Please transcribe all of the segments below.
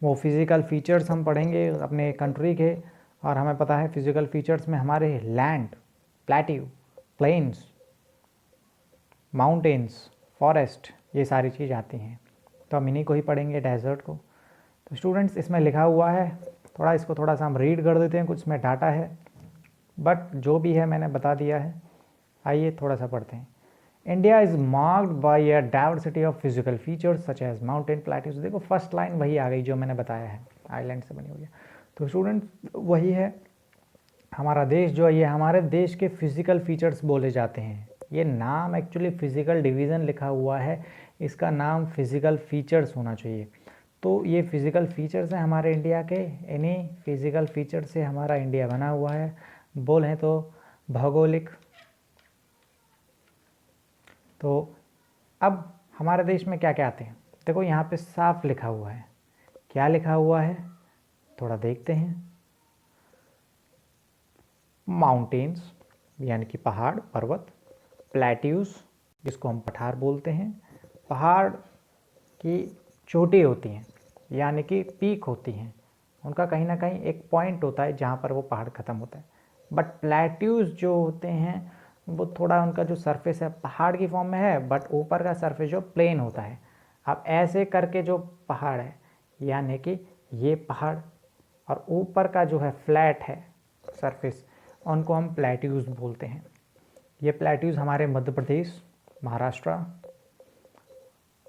वो physical features हम पढ़ेंगे अपने कंट्री के, और हमें पता है फिज़िकल फीचर्स में हमारे land, plateau, plains, mountains, forest, ये सारी चीज़ आती हैं। तो हम इन्हीं को ही पढ़ेंगे, डेजर्ट को। तो स्टूडेंट्स इसमें लिखा हुआ है, इसको थोड़ा सा हम रीड कर देते हैं, कुछ इसमें डाटा है, बट जो भी है मैंने बता दिया है। आइए थोड़ा सा पढ़ते हैं। India is marked by a diversity of physical features such as mountain, plateaus. देखो फर्स्ट लाइन वही आ गई जो मैंने बताया है, आइलैंड से बनी हुई है। तो स्टूडेंट वही है, हमारा देश जो है ये हमारे देश के फिजिकल फीचर्स बोले जाते हैं। ये नाम एक्चुअली फिजिकल डिवीज़न लिखा हुआ है, इसका नाम फिजिकल फीचर्स होना चाहिए। तो ये फिजिकल फीचर्स हैं हमारे इंडिया के, इन्हीं फिजिकल फीचर से हमारा इंडिया बना हुआ है। बोलें तो भौगोलिक। तो अब हमारे देश में क्या क्या आते हैं, देखो यहाँ पे साफ लिखा हुआ है, क्या लिखा हुआ है थोड़ा देखते हैं। माउंटेन्स यानी कि पहाड़ पर्वत, प्लेट्यूज जिसको हम पठार बोलते हैं, पहाड़ की चोटी होती हैं यानी कि पीक होती हैं, उनका कहीं ना कहीं एक पॉइंट होता है जहाँ पर वो पहाड़ ख़त्म होता है। बट प्लेट्यूज जो होते हैं वो थोड़ा उनका जो सरफेस है पहाड़ की फॉर्म में है, बट ऊपर का सरफेस जो प्लेन होता है। अब ऐसे करके जो पहाड़ है यानी कि ये पहाड़ और ऊपर का जो है फ्लैट है सरफेस, उनको हम प्लेट्यूज बोलते हैं। ये प्लेट्यूज हमारे मध्य प्रदेश, महाराष्ट्र,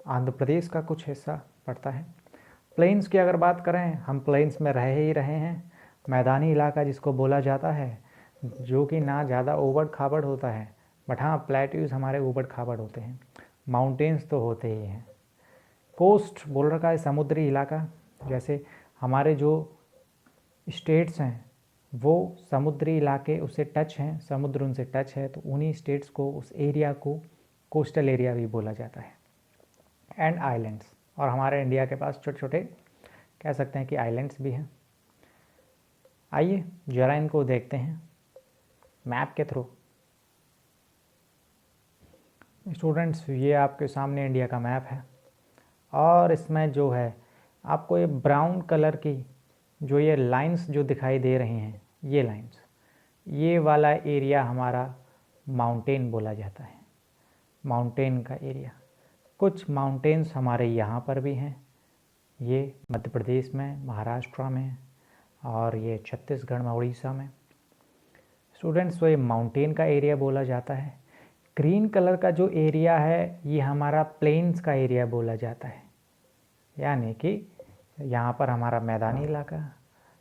आंध्र प्रदेश का कुछ हिस्सा पड़ता है। प्लेन्स की अगर बात करें, हम प्लेन्स में रह ही रहे हैं, मैदानी इलाका जिसको बोला जाता है, जो कि ना ज़्यादा ऊबड़ खाबड़ होता है, बट हाँ प्लेट्यूज हमारे ऊबड़ खाबड़ होते हैं। माउंटेन्स तो होते ही हैं। कोस्ट बोल रखा है समुद्री इलाका, जैसे हमारे जो स्टेट्स हैं वो समुद्री इलाके उससे टच हैं, समुद्र उनसे टच है, तो उन्हीं स्टेट्स को, उस एरिया को कोस्टल एरिया भी बोला जाता है। एंड आइलैंड्स, और हमारे इंडिया के पास छोटे छोटे कह सकते हैं कि आइलैंड्स भी हैं। आइए जरा इनको देखते हैं मैप के थ्रू। स्टूडेंट्स ये आपके सामने इंडिया का मैप है, और इसमें जो है आपको ये ब्राउन कलर की जो ये लाइंस जो दिखाई दे रही हैं, ये लाइंस, ये वाला एरिया हमारा माउंटेन बोला जाता है, माउंटेन का एरिया। कुछ माउंटेन्स हमारे यहाँ पर भी हैं, ये मध्य प्रदेश में, महाराष्ट्र में, और ये छत्तीसगढ़ में, उड़ीसा में। स्टूडेंट्स तो ये माउंटेन का एरिया बोला जाता है। ग्रीन कलर का जो एरिया है ये हमारा प्लेन्स का एरिया बोला जाता है, यानी कि यहाँ पर हमारा मैदानी इलाका,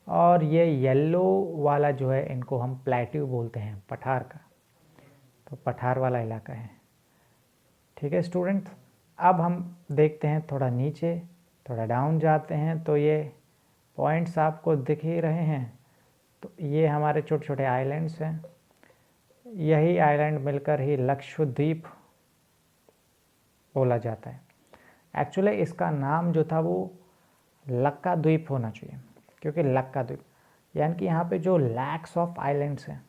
और ये येलो वाला जो है इनको हम प्लेट्यू बोलते हैं, पठार का, तो पठार वाला इलाका है। ठीक है स्टूडेंट, अब हम देखते हैं थोड़ा नीचे, थोड़ा डाउन जाते हैं, तो ये पॉइंट्स आपको दिख ही रहे हैं। तो ये हमारे छोटे छोटे आइलैंड्स हैं, यही आइलैंड मिलकर ही लक्षद्वीप बोला जाता है। एक्चुअली इसका नाम जो था वो लक्का द्वीप होना चाहिए, क्योंकि लक्का द्वीप यानी कि यहाँ पे जो लैक्स ऑफ आइलैंड्स हैं,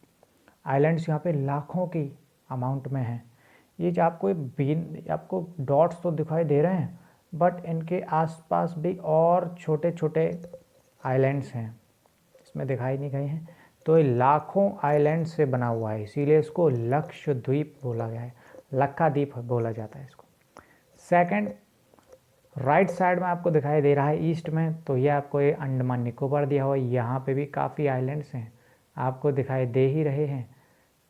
आइलैंड्स यहाँ पे लाखों की अमाउंट में हैं। ये जो आपको डॉट्स तो दिखाई दे रहे हैं, बट इनके आसपास भी और छोटे छोटे आइलैंड्स हैं, इसमें दिखाई नहीं गए हैं। तो ये लाखों आइलैंड से बना हुआ है, इसीलिए इसको लक्षद्वीप बोला गया है, लक्का द्वीप बोला जाता है इसको। सेकंड, राइट साइड में आपको दिखाई दे रहा है ईस्ट में, तो ये आपको ये अंडमान निकोबार दिया हुआ है, यहाँ पे भी काफ़ी आइलैंड्स हैं, आपको दिखाई दे ही रहे हैं।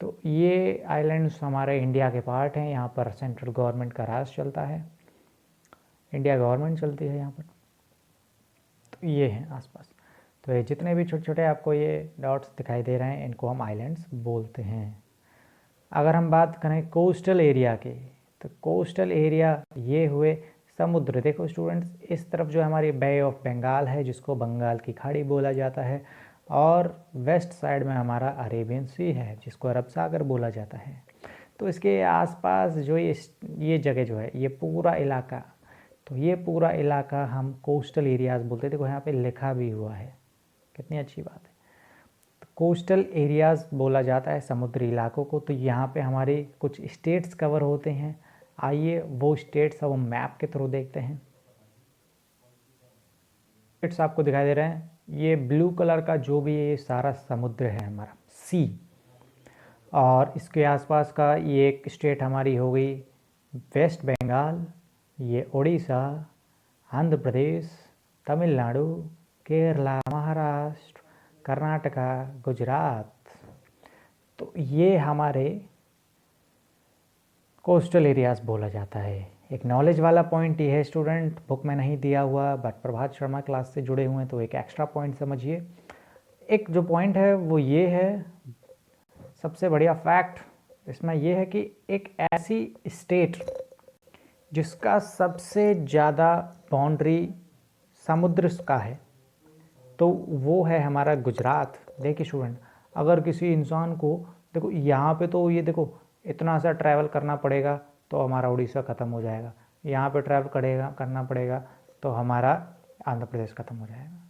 तो ये आइलैंड्स हमारे इंडिया के पार्ट हैं, यहाँ पर सेंट्रल गवर्नमेंट का राज चलता है, इंडिया गवर्नमेंट चलती है यहाँ पर। तो ये हैं आसपास, तो ये जितने भी छोटे छोटे आपको ये डॉट्स दिखाई दे रहे हैं इनको हम आइलैंड्स बोलते हैं। अगर हम बात करें कोस्टल एरिया की, तो कोस्टल एरिया ये हुए समुद्र। देखो स्टूडेंट्स, इस तरफ जो हमारी बे ऑफ बंगाल है जिसको बंगाल की खाड़ी बोला जाता है, और वेस्ट साइड में हमारा अरेबियन सी है जिसको अरब सागर बोला जाता है। तो इसके आसपास जो ये जगह जो है, ये पूरा इलाका, तो ये पूरा इलाका हम कोस्टल एरियाज़ बोलते हैं। देखो यहाँ पे लिखा भी हुआ है, कितनी अच्छी बात है। तो कोस्टल एरियाज़ बोला जाता है समुद्री इलाकों को। तो यहाँ पे हमारे कुछ स्टेट्स कवर होते हैं, आइए वो स्टेट्स अब हम मैप के थ्रू देखते हैं। इट्स आपको दिखाई दे रहे हैं, ये ब्लू कलर का जो भी ये सारा समुद्र है हमारा सी, और इसके आसपास का ये एक स्टेट हमारी हो गई वेस्ट बंगाल, ये उड़ीसा, आंध्र प्रदेश, तमिलनाडु, केरला, महाराष्ट्र, कर्नाटका, गुजरात। तो ये हमारे कोस्टल एरियाज़ बोला जाता है। एक नॉलेज वाला पॉइंट ये है स्टूडेंट, बुक में नहीं दिया हुआ बट प्रभात शर्मा क्लास से जुड़े हुए हैं तो एक एक्स्ट्रा पॉइंट समझिए। एक जो पॉइंट है वो ये है, सबसे बढ़िया फैक्ट इसमें ये है कि एक ऐसी स्टेट जिसका सबसे ज़्यादा बाउंड्री समुद्र का है तो वो है हमारा गुजरात। देखिए स्टूडेंट, अगर किसी इंसान को देखो यहाँ पे तो ये देखो इतना सा ट्रैवल करना पड़ेगा तो हमारा उड़ीसा ख़त्म हो जाएगा, यहाँ पे ट्रैवल करना पड़ेगा तो हमारा आंध्र प्रदेश ख़त्म हो जाएगा।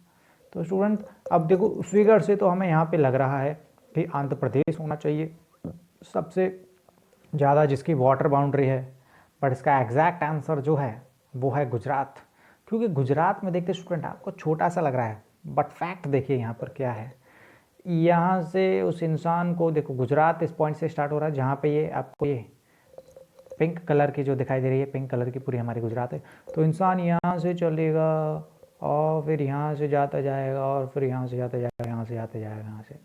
तो स्टूडेंट अब देखो फिगर से तो हमें यहाँ पे लग रहा है कि आंध्र प्रदेश होना चाहिए सबसे ज़्यादा जिसकी वाटर बाउंड्री है, बट इसका एग्जैक्ट आंसर जो है वो है गुजरात। क्योंकि गुजरात में देखते स्टूडेंट आपको छोटा सा लग रहा है बट फैक्ट देखिए यहाँ पर क्या है। यहाँ से उस इंसान को देखो, गुजरात इस पॉइंट से स्टार्ट हो रहा है जहाँ पे ये आपको ये पिंक कलर की जो दिखाई दे रही है, पिंक कलर की पूरी हमारी गुजरात है। तो इंसान यहाँ से चलेगा और फिर यहाँ से जाता जाएगा और फिर यहाँ से जाता जाएगा, यहाँ से जाते जाएगा, यहाँ से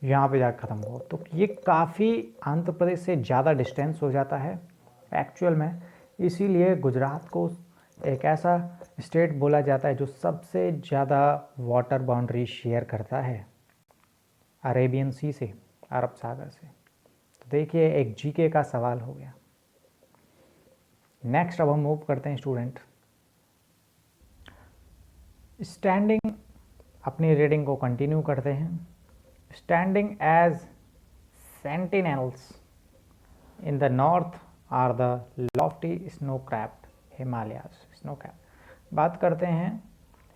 यहाँ पे जाकर ख़त्म हो। तो ये काफ़ी आंध्र प्रदेश से ज़्यादा डिस्टेंस हो जाता है एक्चुअल में, इसीलिए गुजरात को एक ऐसा स्टेट बोला जाता है जो सबसे ज़्यादा वाटर बाउंड्री शेयर करता है अरेबियन सी से, अरब सागर से। तो देखिए एक जीके का सवाल हो गया। नेक्स्ट अब हम मूव करते हैं स्टूडेंट, स्टैंडिंग अपनी रीडिंग को कंटिन्यू करते हैं। Standing as sentinels in the north are the lofty snow capped Himalayas. Snow cap बात करते हैं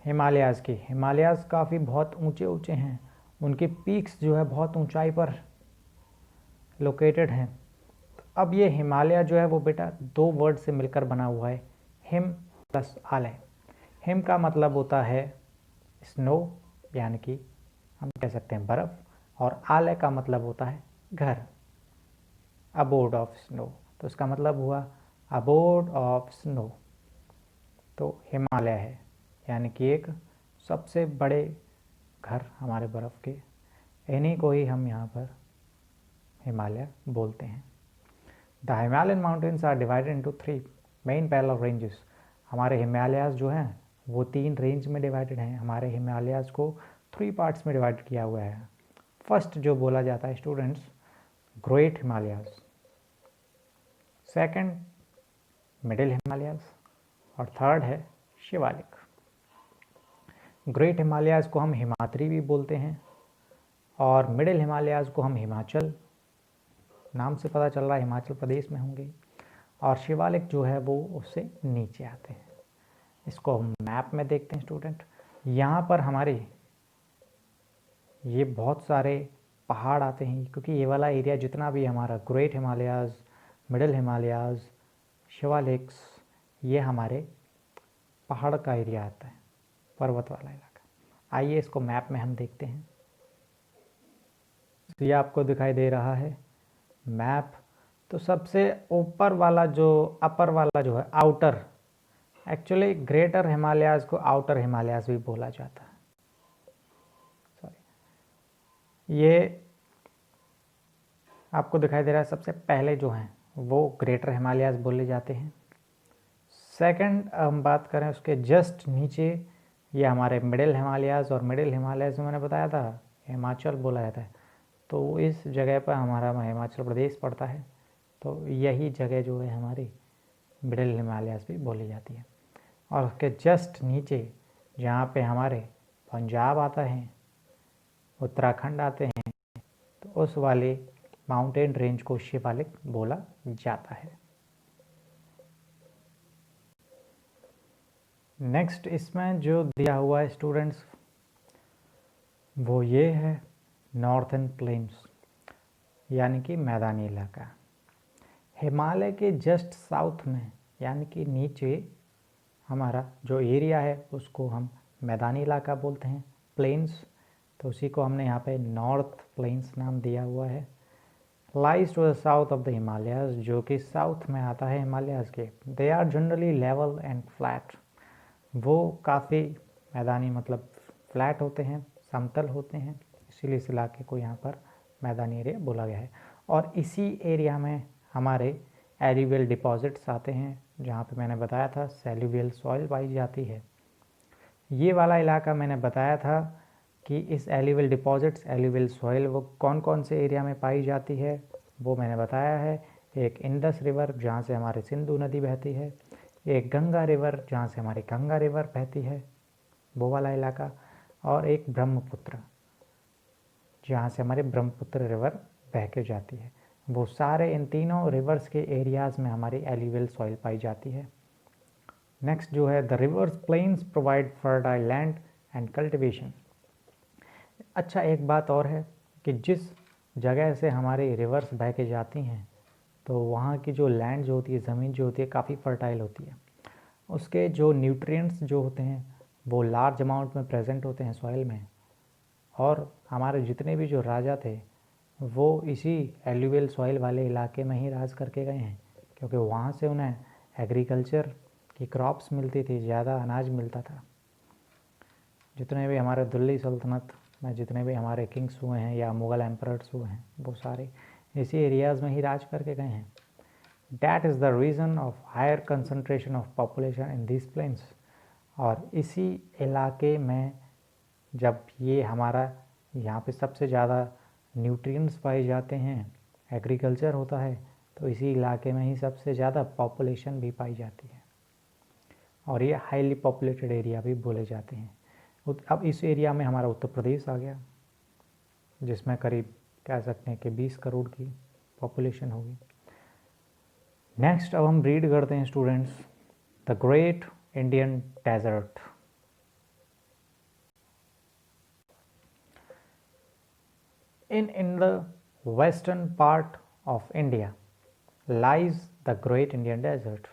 हिमालयाज़ की। हिमालयाज़ काफ़ी बहुत ऊंचे ऊंचे हैं, उनके पीक्स जो है बहुत ऊंचाई पर लोकेटेड हैं। अब ये हिमालय जो है वो बेटा दो वर्ड से मिलकर बना हुआ है, हिम प्लस आलय। हिम का मतलब होता है स्नो यानी कि हम कह सकते हैं बर्फ़, और आलय का मतलब होता है घर, अबोर्ड ऑफ स्नो। तो इसका मतलब हुआ अबोर्ड ऑफ स्नो। तो हिमालय है यानी कि एक सबसे बड़े घर हमारे बर्फ़ के, इन्हीं को ही हम यहाँ पर हिमालय बोलते हैं। The Himalayan mountains are divided into 3 main parallel ranges. हमारे हिमालयाज़ जो हैं वो 3 रेंज में डिवाइडेड हैं। हमारे हिमालयाज़ को 3 पार्ट्स में डिवाइड किया हुआ है। फर्स्ट जो बोला जाता है students great Himalayas, second middle Himalayas, और थर्ड है शिवालिक। ग्रेट हिमालयाज़ को हम हिमाद्री भी बोलते हैं और मिडिल हिमालयाज़ को हम हिमाचल, नाम से पता चल रहा है हिमाचल प्रदेश में होंगे, और शिवालिक जो है वो उससे नीचे आते हैं। इसको हम मैप में देखते हैं स्टूडेंट। यहाँ पर हमारे ये बहुत सारे पहाड़ आते हैं क्योंकि ये वाला एरिया जितना भी हमारा great Himalayas, middle Himalayas, Shivaliks, ये हमारे पहाड़ का एरिया आता है, पर्वत वाला इलाका। आइए इसको मैप में हम देखते हैं। तो ये आपको दिखाई दे रहा है मैप। तो सबसे ऊपर वाला जो अपर वाला जो है आउटर, एक्चुअली ग्रेटर हिमालयाज़ को आउटर हिमालयाज़ भी बोला जाता है। ये आपको दिखाई दे रहा है सबसे पहले जो हैं वो ग्रेटर हिमालयाज़ बोले जाते हैं। सेकंड हम बात करें उसके जस्ट नीचे, ये हमारे मिडिल हिमालयाज़, और मिडिल हिमालयाज़ में मैंने बताया था हिमाचल बोला जाता है। तो इस जगह पर हमारा हिमाचल प्रदेश पड़ता है, तो यही जगह जो है हमारी मिडिल हिमालयाज़ भी बोली जाती है। और उसके जस्ट नीचे जहाँ पे हमारे पंजाब आता है, उत्तराखंड आते हैं, तो उस वाले माउंटेन रेंज को शिवालिक बोला जाता है। नेक्स्ट इसमें जो दिया हुआ है स्टूडेंट्स वो ये है नॉर्थर्न प्लेन्स यानी कि मैदानी इलाका। हिमालय के जस्ट साउथ में यानी कि नीचे हमारा जो एरिया है उसको हम मैदानी इलाका बोलते हैं। प्लेन्स, तो उसी को हमने यहाँ पे नॉर्थ प्लेन्स नाम दिया हुआ है। Lies to the south of the Himalayas, जो कि साउथ में आता है हिमालयाज के। They are generally level and flat, वो काफ़ी मैदानी मतलब फ्लैट होते हैं, समतल होते हैं, इसीलिए इस इलाके को यहाँ पर मैदानी एरिया बोला गया है। और इसी एरिया में हमारे एल्यूवियल डिपॉजिट्स आते हैं, जहाँ पे मैंने बताया था सेल्यूवियल सॉइल पाई जाती है। ये वाला इलाका मैंने बताया था कि इस एल्यूवियल डिपॉजिट्स, एल्यूवियल सॉइल वो कौन कौन से एरिया में पाई जाती है, वो मैंने बताया है। एक इंडस रिवर, जहाँ से हमारे सिंधु नदी बहती है, एक गंगा रिवर, जहाँ से हमारी गंगा रिवर बहती है, वो वाला इलाका, और एक ब्रह्मपुत्र, जहाँ से हमारे ब्रह्मपुत्र रिवर बह के जाती है। वो सारे इन तीनों रिवर्स के एरियाज़ में हमारी एल्यूवियल सॉइल पाई जाती है। नेक्स्ट जो है, the rivers plains provide fertile land and cultivation. अच्छा, एक बात और है कि जिस जगह से हमारी रिवर्स बह के जाती हैं, तो वहाँ की जो लैंड जो होती है, ज़मीन जो होती है, काफ़ी फर्टाइल होती है। उसके जो न्यूट्रिएंट्स जो होते हैं वो लार्ज अमाउंट में प्रेजेंट होते हैं सॉइल में। और हमारे जितने भी जो राजा थे वो इसी एल्यूवियल सॉइल वाले इलाके में ही राज करके गए हैं, क्योंकि वहाँ से उन्हें एग्रीकल्चर की क्रॉप्स मिलती थी, ज़्यादा अनाज मिलता था। जितने भी हमारे दिल्ली सल्तनत में जितने भी हमारे किंग्स हुए हैं या मुग़ल एम्परर्स हुए हैं, वो सारे इसी एरियाज़ में ही राज करके गए हैं। That is the reason of higher concentration of population in these plains। और इसी इलाके में जब ये हमारा यहाँ पे सबसे ज़्यादा न्यूट्रिएंट्स पाए जाते हैं, एग्रीकल्चर होता है, तो इसी इलाके में ही सबसे ज़्यादा पॉपुलेशन भी पाई जाती है, और ये हाईली पॉपुलेटेड एरिया भी बोले जाते हैं। अब इस एरिया में हमारा उत्तर प्रदेश आ गया, जिसमें करीब कह सकते हैं कि 20 करोड़ की पॉपुलेशन होगी। नेक्स्ट अब हम रीड करते हैं students, the great Indian desert. In the western part of India lies the great Indian desert.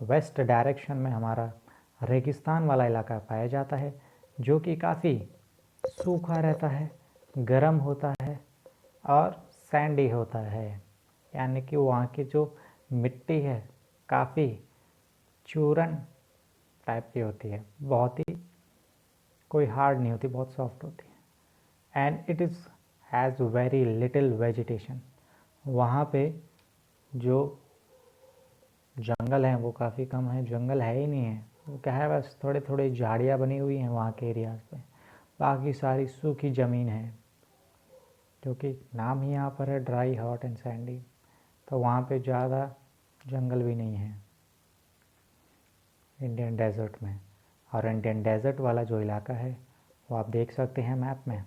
West direction में हमारा रेगिस्तान वाला इलाका पाया जाता है, जो कि काफ़ी सूखा रहता है, गर्म होता है और सैंडी होता है, यानी कि वहाँ की जो मिट्टी है काफ़ी चूरन टाइप की होती है, बहुत ही कोई हार्ड नहीं होती, बहुत सॉफ्ट होती है। And it is has very little vegetation. वहाँ पे जो जंगल हैं वो काफ़ी कम है, जंगल है ही नहीं है, वो क्या है, बस थोड़े थोड़े झाड़ियाँ बनी हुई हैं वहाँ के एरियाज़ पे, बाकी सारी सूखी ज़मीन है, जो कि नाम ही यहाँ पर है ड्राई हॉट एंड सैंडी, तो वहाँ पे ज़्यादा जंगल भी नहीं है इंडियन डेजर्ट में। और इंडियन डेजर्ट वाला जो इलाका है वो आप देख सकते हैं मैप में,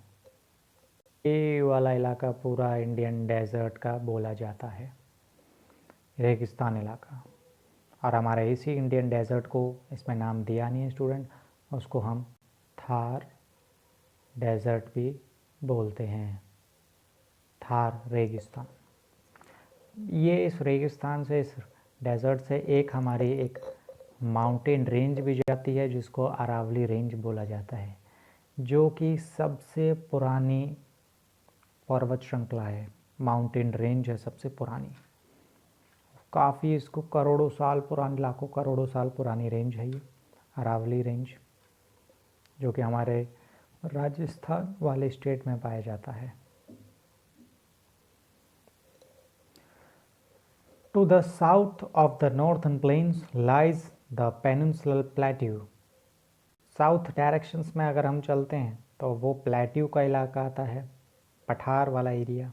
ये वाला इलाका पूरा इंडियन डेजर्ट का बोला जाता है, रेगिस्तान इलाका। और हमारे इसी इंडियन डेजर्ट को इसमें नाम दिया नहीं है स्टूडेंट, उसको हम थार डेजर्ट भी बोलते हैं, थार रेगिस्तान। ये इस रेगिस्तान से, इस डेजर्ट से एक हमारी एक माउंटेन रेंज भी जाती है, जिसको अरावली रेंज बोला जाता है, जो कि सबसे पुरानी पर्वत श्रृंखला है, माउंटेन रेंज है सबसे पुरानी, काफ़ी इसको करोड़ों साल पुरानी, लाखों करोड़ों साल पुरानी रेंज है ये अरावली रेंज, जो कि हमारे राजस्थान वाले स्टेट में पाया जाता है। To the south of the northern plains lies the peninsular plateau. South directions में अगर हम चलते हैं तो वो प्लेट्यू का इलाका आता है, पठार वाला एरिया,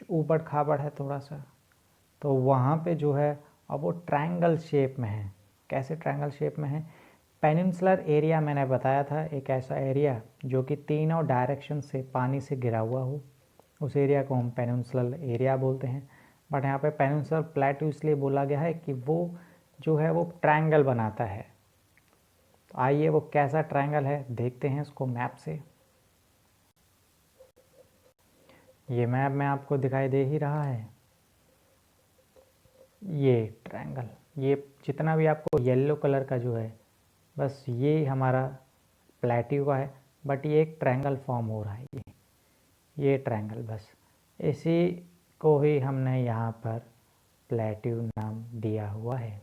ऊबड़ खाबड़ है थोड़ा सा, तो वहाँ पे जो है अब वो ट्रायंगल शेप में है। कैसे ट्रायंगल शेप में है? पेनिनसुलर एरिया मैंने बताया था, एक ऐसा एरिया जो कि तीनों डायरेक्शन से पानी से घिरा हुआ हो, उस एरिया को हम पेनिनसुलर एरिया बोलते हैं। बट यहाँ पे पेनिनसुलर प्लेट्यू इसलिए बोला गया है कि वो जो है वो ट्रायंगल बनाता है। तो आइए वो कैसा ट्रायंगल है देखते हैं उसको मैप से। ये मैप में आपको दिखाई दे ही रहा है, ये ट्रायंगल, ये जितना भी आपको येलो कलर का जो है बस ये हमारा प्लेट्यू का है, बट ये एक ट्रायंगल फॉर्म हो रहा है, ये ट्रायंगल, बस इसी को ही हमने यहाँ पर प्लेट्यू नाम दिया हुआ है।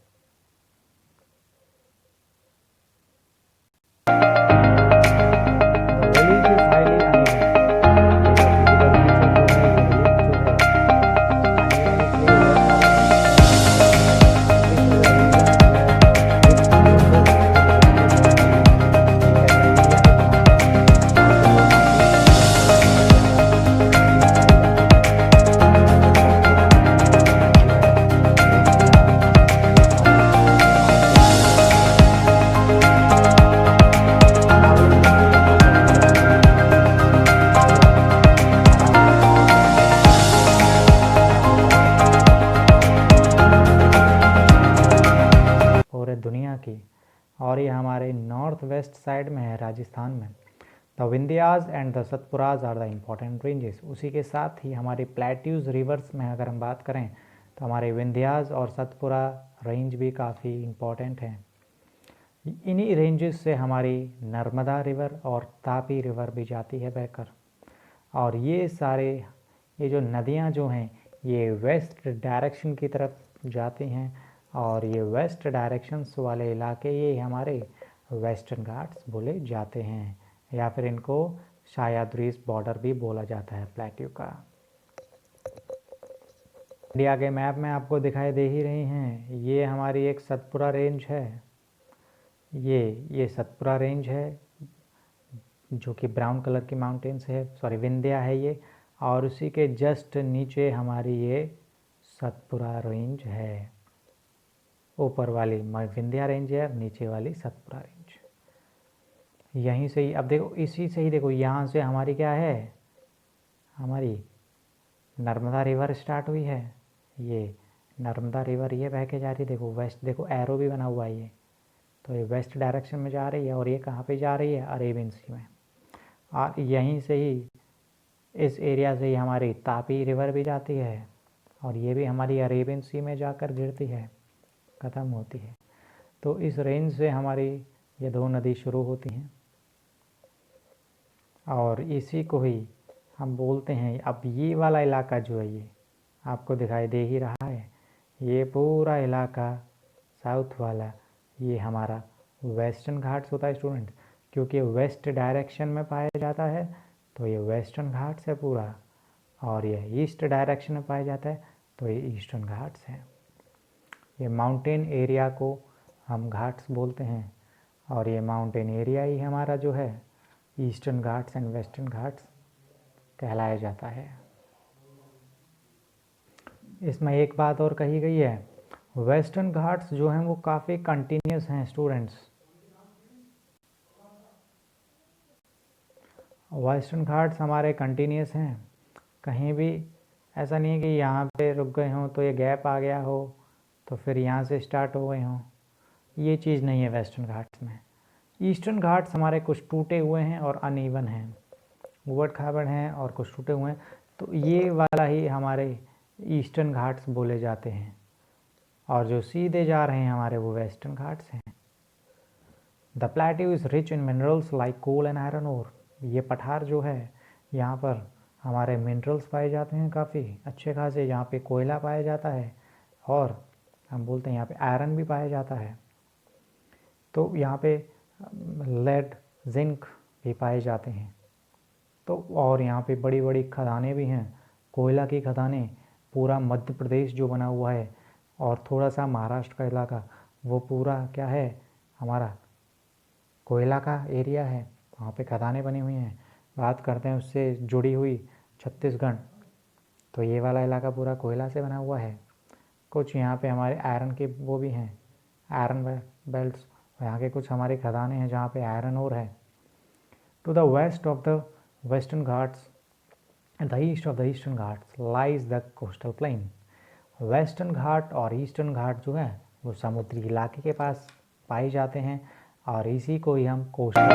पूरे दुनिया की, और ये हमारे नॉर्थ वेस्ट साइड में है, राजस्थान में। The Vindhyas and the Satpuras are the important ranges. उसी के साथ ही हमारे प्लेट्यूज रिवर्स में अगर हम बात करें तो हमारे विंध्याज और सतपुरा रेंज भी काफ़ी इम्पॉर्टेंट हैं। इन्हीं रेंजेस से हमारी नर्मदा रिवर और तापी रिवर भी जाती है बहकर, और ये जो नदियाँ जो हैं ये वेस्ट डायरेक्शन की तरफ जाती हैं, और ये वेस्ट डायरेक्शंस वाले इलाके ये हमारे वेस्टर्न घाट्स बोले जाते हैं, या फिर इनको सह्याद्री बॉर्डर भी बोला जाता है प्लेट्यू का। इंडिया के मैप में आपको दिखाई दे ही रही हैं, ये हमारी एक सतपुरा रेंज है, ये सतपुरा रेंज है जो कि ब्राउन कलर की माउंटेन्स है, सॉरी विंध्या है ये, और उसी के जस्ट नीचे हमारी ये सतपुरा रेंज है। ऊपर वाली विंध्या रेंज है, नीचे वाली सतपुरा रेंज। यहीं से ही अब देखो, इसी से ही देखो, यहाँ से हमारी क्या है, हमारी नर्मदा रिवर स्टार्ट हुई है। ये नर्मदा रिवर ये बह के जा रही है, देखो वेस्ट, देखो एरो भी बना हुआ है ये, तो ये वेस्ट डायरेक्शन में जा रही है, और ये कहाँ पे जा रही है, अरेबियन सी में। और यहीं से ही इस एरिया से ही हमारी तापी रिवर भी जाती है, और ये भी हमारी अरेबियन सी में जाकर गिरती है, ख़त्म होती है। तो इस रेंज से हमारी ये दो नदी शुरू होती हैं, और इसी को ही हम बोलते हैं। अब ये वाला इलाका जो है ये आपको दिखाई दे ही रहा है, ये पूरा इलाका साउथ वाला ये हमारा वेस्टर्न घाट्स होता है स्टूडेंट, क्योंकि वेस्ट डायरेक्शन में पाया जाता है तो ये वेस्टर्न घाट्स है पूरा, और ये ईस्ट डायरेक्शन में पाया जाता है तो ये ईस्टर्न घाट्स हैं। ये माउंटेन एरिया को हम घाट्स बोलते हैं, और ये माउंटेन एरिया ही हमारा जो है eastern Ghats and western Ghats कहलाया जाता है। इसमें एक बात और कही गई है, वेस्टर्न घाट्स जो हैं वो काफ़ी कंटिन्यूस हैं स्टूडेंट्स। वेस्टर्न घाट्स हमारे कंटिन्यूस हैं, कहीं भी ऐसा नहीं है कि यहाँ पे रुक गए हों तो ये गैप आ गया हो तो फिर यहाँ से स्टार्ट हो गए हों, ये चीज़ नहीं है वेस्टर्न घाट्स में। ईस्टर्न घाट्स हमारे कुछ टूटे हुए हैं और अनइवन हैं, उबड़ खाबड़ हैं और कुछ टूटे हुए हैं, तो ये वाला ही हमारे ईस्टर्न घाट्स बोले जाते हैं, और जो सीधे जा रहे हैं हमारे वो वेस्टर्न घाट्स हैं। The plateau is rich in minerals like coal and iron ore. ये पठार जो है यहाँ पर हमारे मिनरल्स पाए जाते हैं काफ़ी अच्छे खासे, यहाँ पे कोयला पाया जाता है, और हम बोलते हैं यहाँ पे आयरन भी पाया जाता है। तो यहाँ पे लेड, जिंक भी पाए जाते हैं। तो और यहाँ पे बड़ी बड़ी खदानें भी हैं, कोयला की खदानें। पूरा मध्य प्रदेश जो बना हुआ है और थोड़ा सा महाराष्ट्र का इलाका, वो पूरा क्या है, हमारा कोयला का एरिया है, वहाँ पे खदानें बनी हुई हैं। बात करते हैं उससे जुड़ी हुई छत्तीसगढ़, तो ये वाला इलाका पूरा कोयला से बना हुआ है। कुछ यहाँ पे हमारे आयरन के वो भी हैं, आयरन बेल्ट्स, यहाँ के कुछ हमारे खदानें हैं जहाँ पे आयरन ओर है। To the west of the western Ghats and the east of the eastern Ghats lies the coastal plain. Western Ghat और ईस्टर्न घाट जो है वो समुद्री इलाके के पास पाए जाते हैं, और इसी को ही हम कोस्टल